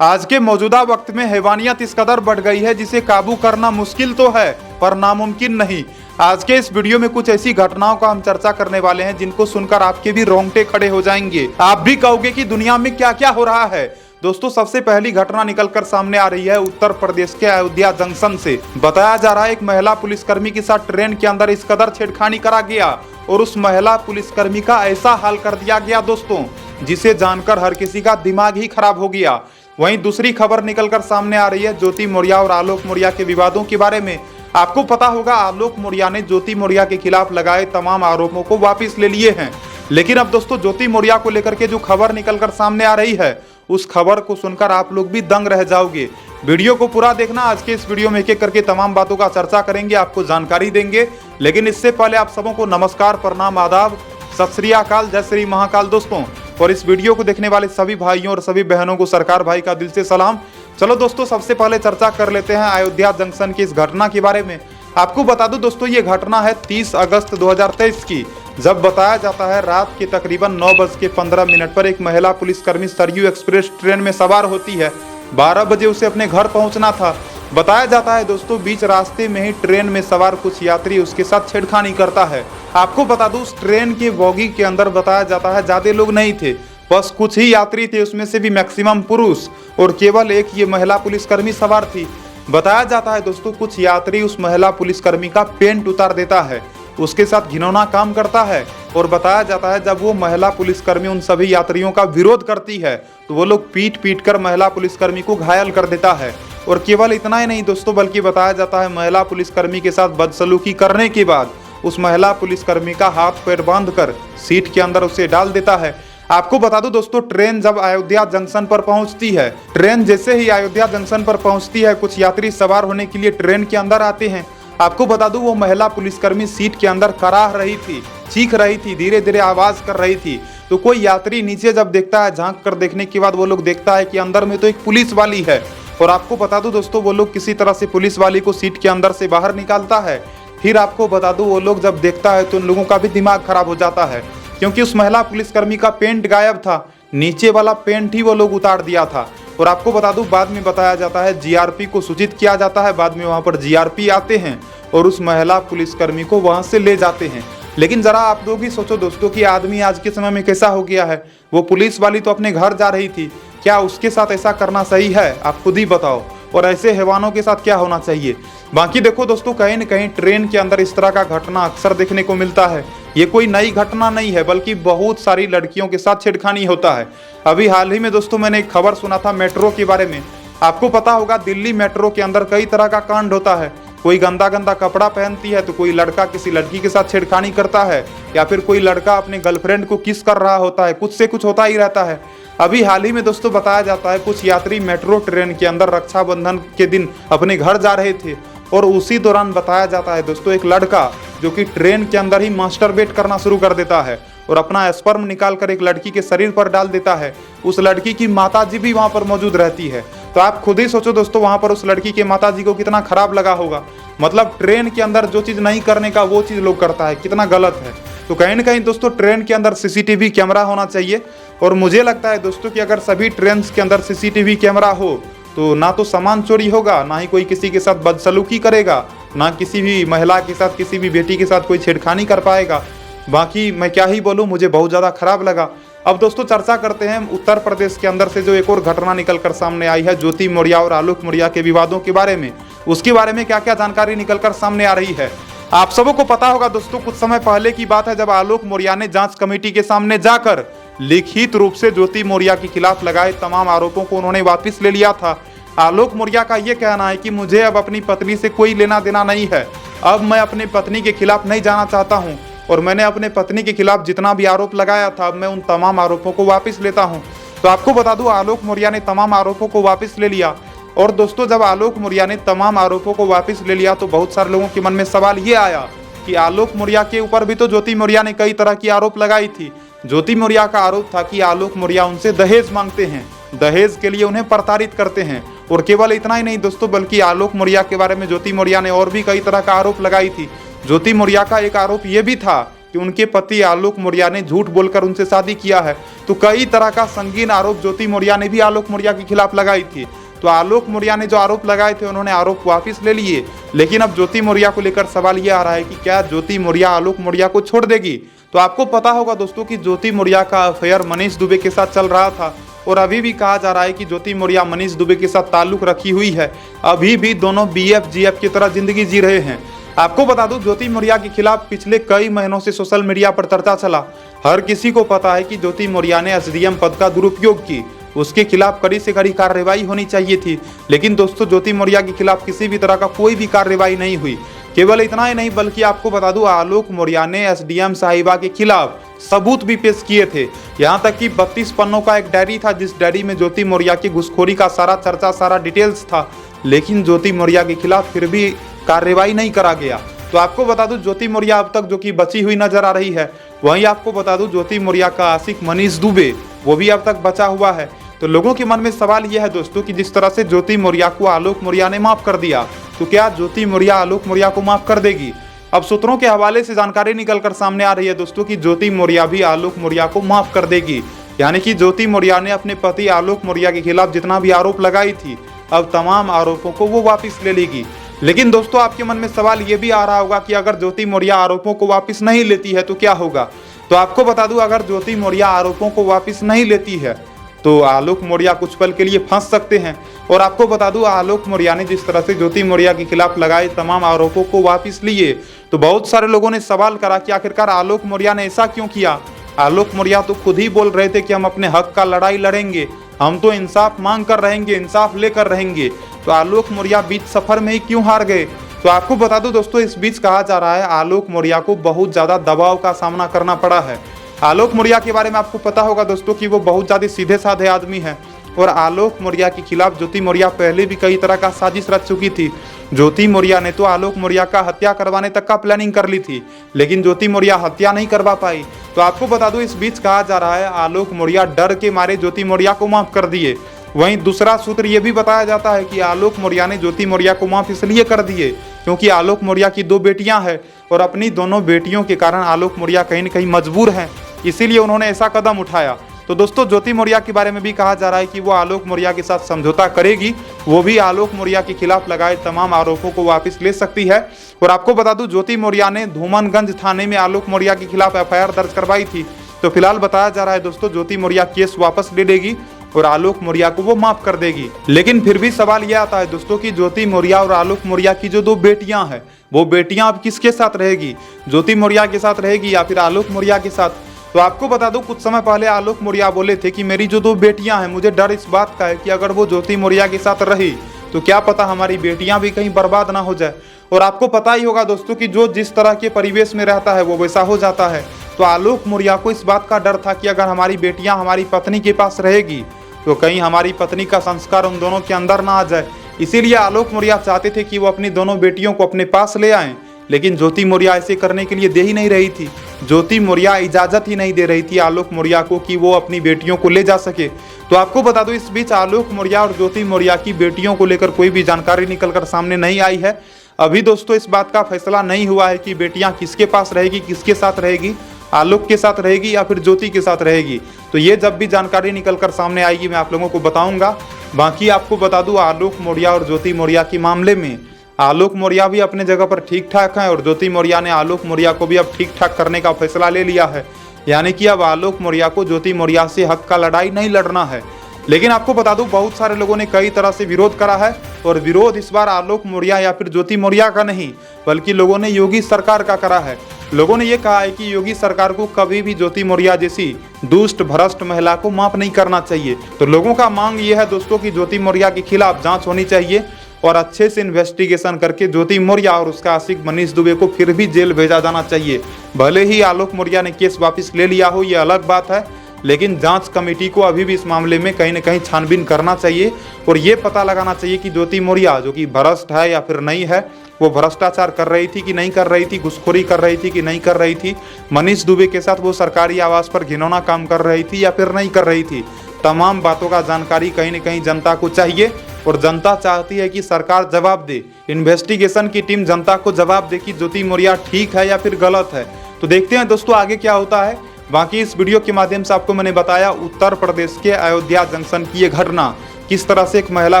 आज के मौजूदा वक्त में हैवानियत इस कदर बढ़ गई है जिसे काबू करना मुश्किल तो है पर नामुमकिन नहीं। आज के इस वीडियो में कुछ ऐसी घटनाओं का हम चर्चा करने वाले हैं जिनको सुनकर आपके भी रोंगटे खड़े हो जाएंगे। आप भी कहोगे कि दुनिया में क्या क्या हो रहा है। दोस्तों, सबसे पहली घटना निकलकर सामने आ रही है उत्तर प्रदेश के अयोध्या जंक्शन से। बताया जा रहा है एक महिला पुलिसकर्मी के साथ ट्रेन के अंदर इस कदर छेड़खानी करा गया और उस महिला पुलिसकर्मी का ऐसा हाल कर दिया गया दोस्तों, जिसे जानकर हर किसी का दिमाग ही खराब हो गया। वहीं दूसरी खबर निकलकर सामने आ रही है ज्योति मौर्य और आलोक मौर्य के विवादों के बारे में। आपको पता होगा आलोक मौर्य ने ज्योति मौर्य के खिलाफ लगाए तमाम आरोपों को वापस ले लिए हैं, लेकिन अब दोस्तों ज्योति मौर्य को लेकर के जो खबर निकलकर सामने आ रही है उस खबर को सुनकर आप लोग भी दंग रह जाओगे। वीडियो को पूरा देखना। आज के इस वीडियो में एक एक करके तमाम बातों का चर्चा करेंगे, आपको जानकारी देंगे। लेकिन इससे पहले आप सबों को नमस्कार, प्रणाम, आदाब, सत श्री अकाल, जय श्री महाकाल दोस्तों। और इस वीडियो को देखने वाले सभी भाइयों और सभी बहनों को सरकार भाई का दिल से सलाम। चलो दोस्तों, सबसे पहले चर्चा कर लेते हैं अयोध्या जंक्शन की इस घटना के बारे में। आपको बता दूं दोस्तों, ये घटना है 30 अगस्त 2023 की, जब बताया जाता है रात के तकरीबन 9:15 पर एक महिला पुलिसकर्मी सरयू एक्सप्रेस ट्रेन में सवार होती है। 12 बजे उसे अपने घर पहुंचना था। बताया जाता है दोस्तों बीच रास्ते में ही ट्रेन में सवार कुछ यात्री उसके साथ छेड़खानी करता है। आपको बता दूं उस ट्रेन के बोगी के अंदर बताया जाता है ज्यादा लोग नहीं थे, बस कुछ ही यात्री थे, उसमें से भी मैक्सिमम पुरुष, और केवल एक ये महिला पुलिसकर्मी सवार थी। बताया जाता है दोस्तों कुछ यात्री उस महिला पुलिसकर्मी का पेंट उतार देता है, उसके साथ घिनौना काम करता है। और बताया जाता है जब वो महिला पुलिसकर्मी उन सभी यात्रियों का विरोध करती है तो वो लोग पीट पीट कर महिला पुलिसकर्मी को घायल कर देता है। और केवल इतना ही नहीं दोस्तों, बल्कि बताया जाता है महिला पुलिसकर्मी के साथ बदसलूकी करने के बाद उस महिला पुलिसकर्मी का हाथ पैर बांधकर सीट के अंदर उसे डाल देता है। आपको बता दूं दोस्तों, ट्रेन जब अयोध्या जंक्शन पर पहुंचती है, ट्रेन जैसे ही अयोध्या जंक्शन पर पहुंचती है, कुछ यात्री सवार होने के लिए ट्रेन के अंदर आते हैं। आपको बता दूं वो महिला पुलिसकर्मी सीट के अंदर कराह रही थी, चीख रही थी, धीरे धीरे आवाज कर रही थी। तो कोई यात्री नीचे जब देखता है, झांक कर देखने के बाद वो लोग देखता है कि अंदर में तो एक पुलिस वाली है। और आपको बता दूं दोस्तों, वो लोग किसी तरह से पुलिस वाली को सीट के अंदर से बाहर निकालता है। फिर आपको बता दूं वो लोग जब देखता है तो उन लोगों का भी दिमाग खराब हो जाता है, क्योंकि उस महिला पुलिसकर्मी का पेंट गायब था, नीचे वाला पेंट ही वो लोग उतार दिया था। और आपको बता दूं बाद में बताया जाता है जीआरपी को सूचित किया जाता है, बाद में वहां पर जीआरपी आते हैं और उस महिला पुलिसकर्मी को वहां से ले जाते हैं। लेकिन जरा आप लोग ही सोचो दोस्तों कि आदमी आज के समय में कैसा हो गया है। वो पुलिस वाली तो अपने घर जा रही थी, क्या उसके साथ ऐसा करना सही है? आप खुद ही बताओ। और ऐसे हैवानों के साथ क्या होना चाहिए? बाकी देखो दोस्तों, कहीं न कहीं ट्रेन के अंदर इस तरह का घटना अक्सर देखने को मिलता है। ये कोई नई घटना नहीं है, बल्कि बहुत सारी लड़कियों के साथ छेड़खानी होता है। अभी हाल ही में दोस्तों मैंने एक खबर सुना था मेट्रो के बारे में। आपको पता होगा दिल्ली मेट्रो के अंदर कई तरह का कांड होता है। कोई गंदा गंदा कपड़ा पहनती है तो कोई लड़का किसी लड़की के साथ छेड़खानी करता है, या फिर कोई लड़का अपने गर्लफ्रेंड को किस कर रहा होता है, कुछ से कुछ होता ही रहता है। अभी हाल ही में दोस्तों बताया जाता है कुछ यात्री मेट्रो ट्रेन के अंदर रक्षाबंधन के दिन अपने घर जा रहे थे और उसी दौरान बताया जाता है दोस्तों एक लड़का जो कि ट्रेन के अंदर ही मास्टरबेट करना शुरू कर देता है और अपना स्पर्म निकाल कर एक लड़की के शरीर पर डाल देता है। उस लड़की की माताजी भी वहां पर मौजूद रहती है। तो आप खुद ही सोचो दोस्तों, वहां पर उस लड़की के माताजी को कितना खराब लगा होगा। मतलब ट्रेन के अंदर जो चीज नहीं करने का वो चीज लोग करता है, कितना गलत है। तो कहीं ना कहीं दोस्तों ट्रेन के अंदर सीसीटीवी कैमरा होना चाहिए। और मुझे लगता है दोस्तों कि अगर सभी ट्रेन के अंदर सीसीटीवी कैमरा हो तो ना तो सामान चोरी होगा, ना ही कोई किसी के साथ बदसलूकी करेगा, ना किसी भी महिला के साथ, किसी भी बेटी के साथ कोई छेड़खानी कर पाएगा। बाकी मैं क्या ही बोलूं, मुझे बहुत ज़्यादा खराब लगा। अब दोस्तों चर्चा करते हैं उत्तर प्रदेश के अंदर से जो एक और घटना निकल कर सामने आई है ज्योति मौर्य और आलोक मौर्य के विवादों के बारे में। उसके बारे में क्या क्या जानकारी निकल कर सामने आ रही है आप सबों को पता होगा दोस्तों। कुछ समय पहले की बात है जब आलोक मौर्य ने जांच कमेटी के सामने जाकर लिखित रूप से ज्योति मौर्य के खिलाफ लगाए तमाम आरोपों को उन्होंने वापस ले लिया था। आलोक मौर्य का यह कहना है कि मुझे अब अपनी पत्नी से कोई लेना देना नहीं है, अब मैं अपनी पत्नी के खिलाफ नहीं जाना चाहता हूं और मैंने अपने पत्नी के खिलाफ जितना भी आरोप लगाया था अब मैं उन तमाम आरोपों को वापस लेता हूं। तो आपको बता दूं आलोक मौर्य ने तमाम आरोपों को वापस ले लिया। और दोस्तों जब आलोक मौर्य ने तमाम आरोपों को वापस ले लिया तो बहुत सारे लोगों के मन में सवाल ये आया कि आलोक मौर्य के ऊपर भी तो ज्योति मौर्य ने कई तरह की आरोप लगाई थी। ज्योति मौर्य का आरोप था कि आलोक मौर्य उनसे दहेज मांगते हैं, दहेज के लिए उन्हें प्रताड़ित करते हैं। और केवल इतना ही नहीं दोस्तों, बल्कि आलोक मौर्य के बारे में ज्योति मौर्य ने और भी कई तरह का आरोप लगाई थी। ज्योति मौर्य का एक आरोप ये भी था कि उनके पति आलोक मौर्य ने झूठ बोलकर उनसे शादी किया है। तो कई तरह का संगीन आरोप ज्योति मौर्य ने भी आलोक मौर्य के खिलाफ लगाई थी। तो आलोक मौर्य ने जो आरोप लगाए थे उन्होंने आरोप वापस ले लिए, लेकिन अब ज्योति मौर्य को लेकर सवाल ये आ रहा है कि क्या ज्योति मौर्य आलोक मौर्य को छोड़ देगी। तो आपको पता होगा दोस्तों कि ज्योति मौर्य का अफेयर मनीष दुबे के साथ चल रहा था और अभी भी कहा जा रहा है कि ज्योति मौर्य मनीष दुबे के साथ ताल्लुक रखी हुई है। अभी भी दोनों BF GF की तरह जिंदगी जी रहे हैं। आपको बता दूं ज्योति मौर्य के खिलाफ पिछले कई महीनों से सोशल मीडिया पर चर्चा चला। हर किसी को पता है कि ज्योति मौर्य ने SDM पद का दुरुपयोग की, उसके खिलाफ कड़ी से कड़ी कार्रवाई होनी चाहिए थी। लेकिन दोस्तों ज्योति मौर्य के खिलाफ किसी भी तरह का कोई भी कार्रवाई नहीं हुई। केवल इतना ही नहीं बल्कि आपको बता दूं आलोक मौर्य ने SDM साहिबा के खिलाफ सबूत भी पेश किए थे। यहां तक कि 32 पन्नों का एक डायरी था जिस डायरी में ज्योति मौर्य की घुसखोरी का सारा चर्चा, सारा डिटेल्स था। लेकिन ज्योति मौर्य के खिलाफ फिर भी कार्रवाई नहीं करा गया। तो आपको बता दूं ज्योति मौर्य अब तक जो कि बची हुई नजर आ रही है। वहीं आपको बता दूं ज्योति मौर्य का आशिक मनीष दुबे वो भी अब तक बचा हुआ है। तो लोगों के मन में सवाल यह है दोस्तों कि जिस तरह से ज्योति मौर्य को आलोक मौर्य ने माफ कर दिया, तो क्या ज्योति मौर्य आलोक मौर्य को माफ कर देगी। अब सूत्रों के हवाले से जानकारी निकलकर सामने आ रही है दोस्तों कि ज्योति मौर्य भी आलोक मौर्य को माफ कर देगी। यानी कि ज्योति मौर्य ने अपने पति आलोक मौर्य के खिलाफ जितना भी आरोप लगाई थी अब तमाम आरोपों को वो वापस ले लेगी। लेकिन दोस्तों आपके मन में सवाल ये भी आ रहा होगा कि अगर ज्योति मौर्य आरोपों को वापस नहीं लेती है तो क्या होगा। तो आपको बता दूं अगर ज्योति मौर्य आरोपों को वापस नहीं लेती है तो आलोक मौर्य कुछ पल के लिए फंस सकते हैं। और आपको बता दूं आलोक मौर्य ने जिस तरह से ज्योति मौर्य के खिलाफ लगाए तमाम आरोपों को वापस लिए, तो बहुत सारे लोगों ने सवाल करा कि आखिरकार आलोक मौर्य ने ऐसा क्यों किया। आलोक मौर्य तो खुद ही बोल रहे थे कि हम अपने हक का लड़ाई लड़ेंगे, हम तो इंसाफ मांग कर रहेंगे, इंसाफ लेकर रहेंगे। तो आलोक मौर्य बीच सफर में ही क्यों हार गए। तो आपको बता दूं दोस्तों इस बीच कहा जा रहा है आलोक मौर्य को बहुत ज्यादा दबाव का सामना करना पड़ा है। आलोक मौर्य के बारे में आपको पता होगा दोस्तों कि वो बहुत ज्यादा सीधे साधे आदमी है और आलोक मौर्य के खिलाफ ज्योति मौर्य पहले भी कई तरह का साजिश रच चुकी थी। ज्योति मौर्य ने तो आलोक मौर्य का हत्या करवाने तक का प्लानिंग कर ली थी, लेकिन ज्योति मौर्य हत्या नहीं करवा पाई। तो आपको बता दूं इस बीच कहा जा रहा है आलोक मौर्य डर के मारे ज्योति मौर्य को माफ कर दिए। वहीं दूसरा सूत्र यह भी बताया जाता है कि आलोक मौर्य ने ज्योति मौर्य को माफ इसलिए कर दिए क्योंकि आलोक मौर्य की 2 बेटियां हैं और अपनी दोनों बेटियों के कारण आलोक मौर्य कहीं न कहीं मजबूर हैं, इसीलिए उन्होंने ऐसा कदम उठाया। तो दोस्तों ज्योति मौर्य के बारे में भी कहा जा रहा है कि वो आलोक मौर्य के साथ समझौता करेगी, वो भी आलोक मौर्य के खिलाफ लगाए तमाम आरोपों को वापस ले सकती है। और आपको बता दूं ज्योति मौर्य ने धूमनगंज थाने में आलोक मौर्य के खिलाफ FIR दर्ज करवाई थी। तो फिलहाल बताया जा रहा है दोस्तों ज्योति मौर्य केस वापस ले लेगी और आलोक मौर्य को वो माफ कर देगी। लेकिन फिर भी सवाल यह आता है दोस्तों कि ज्योति मौर्य और आलोक मौर्य की जो 2 बेटियां हैं वो बेटियां अब किसके साथ रहेगी, ज्योति मौर्य के साथ रहेगी या फिर आलोक मौर्य के साथ। तो आपको बता दूं कुछ समय पहले आलोक मौर्य बोले थे कि मेरी जो 2 बेटियां हैं मुझे डर इस बात का है कि अगर वो ज्योति मौर्य के साथ रही तो क्या पता हमारी बेटियां भी कहीं बर्बाद ना हो जाए। और आपको पता ही होगा दोस्तों कि जो जिस तरह के परिवेश में रहता है वो वैसा हो जाता है। तो आलोक मौर्य को इस बात का डर था कि अगर हमारी बेटियां हमारी पत्नी के पास रहेगी तो कहीं हमारी पत्नी का संस्कार उन दोनों के अंदर ना आ जाए। इसीलिए आलोक मौर्य चाहते थे कि वो अपनी दोनों बेटियों को अपने पास ले आएं, लेकिन ज्योति मौर्य ऐसे करने के लिए दे ही नहीं रही थी। ज्योति मौर्य इजाजत ही नहीं दे रही थी आलोक मौर्य को कि वो अपनी बेटियों को ले जा सके। तो आपको बता दूं इस बीच आलोक मौर्य और ज्योति मौर्य की बेटियों को लेकर कोई भी जानकारी निकलकर सामने नहीं आई है। अभी दोस्तों इस बात का फैसला नहीं हुआ है कि बेटियां किसके पास रहेगी, किसके साथ रहेगी, आलोक के साथ रहेगी या फिर ज्योति के साथ रहेगी। तो ये जब भी जानकारी निकलकर सामने आएगी मैं आप लोगों को बताऊंगा। बाकी आपको बता दूं आलोक मौर्य और ज्योति मौर्य के मामले में आलोक मौर्य भी अपने जगह पर ठीक ठाक है और ज्योति मौर्य ने आलोक मौर्य को भी अब ठीक ठाक करने का फैसला ले लिया है। यानी कि अब आलोक मौर्य को ज्योति मौर्य से हक का लड़ाई नहीं लड़ना है। लेकिन आपको बता दूं बहुत सारे लोगों ने कई तरह से विरोध करा है और विरोध इस बार आलोक मौर्य या फिर ज्योति मौर्य का नहीं बल्कि लोगों ने योगी सरकार का करा है। लोगों ने यह कहा है कि योगी सरकार को कभी भी ज्योति मौर्य जैसी दुष्ट भ्रष्ट महिला को माफ नहीं करना चाहिए। तो लोगों का मांग यह है दोस्तों कि ज्योति मौर्य के खिलाफ जांच होनी चाहिए और अच्छे से इन्वेस्टिगेशन करके ज्योति मौर्य और उसका आशिक मनीष दुबे को फिर भी जेल भेजा जाना चाहिए। भले ही आलोक मौर्य ने केस वापस ले लिया हो, यह अलग बात है, लेकिन जांच कमेटी को अभी भी इस मामले में कहीं न कहीं छानबीन करना चाहिए और ये पता लगाना चाहिए कि ज्योति मौर्य जो कि भ्रष्ट है या फिर नहीं है, वो भ्रष्टाचार कर रही थी कि नहीं कर रही थी, घुसखोरी कर रही थी कि नहीं कर रही थी, मनीष दुबे के साथ वो सरकारी आवास पर घिनौना काम कर रही थी या फिर नहीं कर रही थी। तमाम बातों का जानकारी कहीं न कहीं जनता को चाहिए और जनता चाहती है कि सरकार जवाब दे, इन्वेस्टिगेशन की टीम जनता को जवाब दे कि ज्योति मौर्य ठीक है या फिर गलत है। तो देखते हैं दोस्तों आगे क्या होता है। बाकी इस वीडियो के माध्यम से आपको मैंने बताया उत्तर प्रदेश के अयोध्या जंक्शन की ये घटना, किस तरह से एक महिला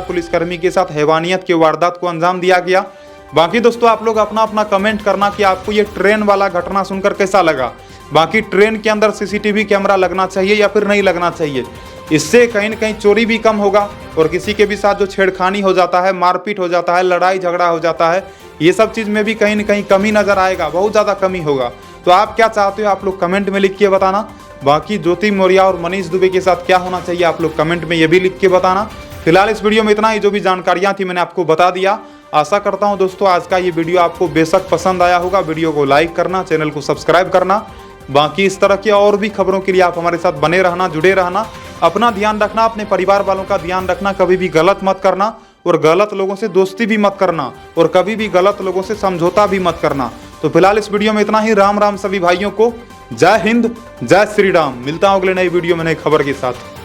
पुलिसकर्मी के साथ हैवानियत की वारदात को अंजाम दिया गया। बाकी दोस्तों आप लोग अपना अपना कमेंट करना कि आपको ये ट्रेन वाला घटना सुनकर कैसा लगा। बाकी ट्रेन के अंदर सीसीटीवी कैमरा लगना चाहिए या फिर नहीं लगना चाहिए, इससे कहीं न कहीं चोरी भी कम होगा और किसी के भी साथ जो छेड़खानी हो जाता है, मारपीट हो जाता है, लड़ाई झगड़ा हो जाता है, ये सब चीज़ में भी कहीं न कहीं कमी नज़र आएगा, बहुत ज़्यादा कमी होगा। तो आप क्या चाहते हो आप लोग कमेंट में लिख के बताना। बाकी ज्योति मौर्य और मनीष दुबे के साथ क्या होना चाहिए आप लोग कमेंट में ये भी लिख के बताना। फिलहाल इस वीडियो में इतना ही, जो भी जानकारियाँ थी मैंने आपको बता दिया। आशा करता हूँ दोस्तों आज का ये वीडियो आपको बेशक पसंद आया होगा। वीडियो को लाइक करना, चैनल को सब्सक्राइब करना। बाकी इस तरह की और भी खबरों के लिए आप हमारे साथ बने रहना, जुड़े रहना। अपना ध्यान रखना, अपने परिवार वालों का ध्यान रखना, कभी भी गलत मत करना और गलत लोगों से दोस्ती भी मत करना और कभी भी गलत लोगों से समझौता भी मत करना। तो फिलहाल इस वीडियो में इतना ही। राम राम सभी भाइयों को। जय हिंद, जय श्री राम। मिलता हूं अगले नई वीडियो में नई खबर के साथ।